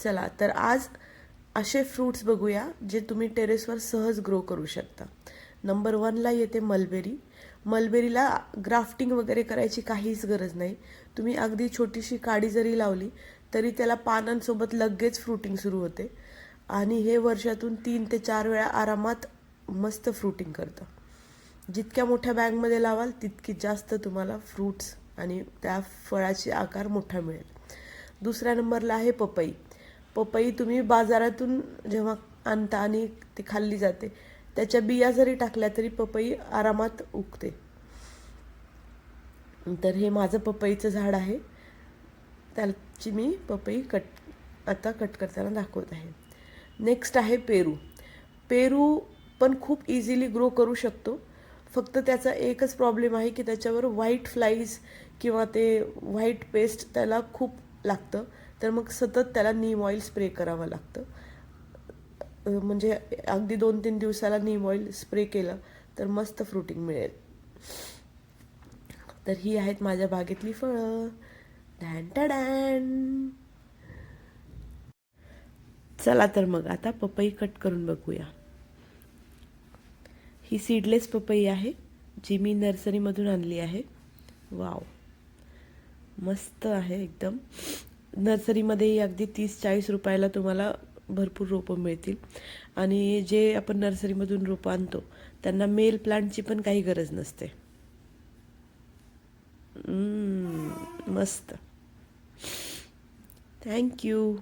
चला तर आज असे फ्रूट्स बघूया जे तुम्ही टेरेसवर सहज ग्रो करू शकता. नंबर 1ला येते मलबेरी. मलबेरीला ग्राफ्टिंग वगैरे करायची काहीच गरज नाही. तुम्ही अगदी छोटीशी काडी जरी लावली तरी त्याला पानांसोबत लगेच फ्रुटिंग सुरू होते आणि हे वर्षातून 3 ते 4 वेळा आरामात मस्त फ्रुटिंग करतं. जितक्या मोठ्या बॅगमध्ये लावाल तितकी जास्त तुम्हाला फ्रूट्स आणि त्या फळाचे आकार मोठा मिळेल. दुसऱ्या नंबरला आहे पपई. पपई तुम्ही बाजारातून जेव्हा आणता आणि ती खाल्ली जाते त्याच्या बिया जरी टाकल्या तरी पपई आरामात उगते. तर हे माझं पपईचं झाड आहे. त्याची मी पपई आता कट करताना दाखवत आहे. नेक्स्ट आहे पेरू. पेरू पण खूप इझिली ग्रो करू शकतो. फक्त त्याचा एकच प्रॉब्लेम आहे की त्याच्यावर व्हाईट फ्लाईज किंवा ते व्हाईट पेस्ट त्याला खूप लागतं. तर मग सतत त्याला नीम ऑइल स्प्रे करावं लागतं. म्हणजे अगदी 2-3 दिवसाला नीम ऑइल स्प्रे केलं तर मस्त फ्रुटिंग मिळेल. तर ही आहेत माझ्या बागेतली फळं. डॅन टॅडॅन. चला तर मग आता पपई कट करून बघूया. ही सीडलेस पपई आहे जी मी नर्सरीमधून आणली आहे. वाव, मस्त आहे एकदम. नर्सरीमध्येही अगदी 30-40 रुपयाला तुम्हाला भरपूर रोपं मिळतील. आणि जे आपण नर्सरीमधून रोपं आणतो त्यांना मेल प्लांटची पण काही गरज नसते. मस्त. थँक्यू.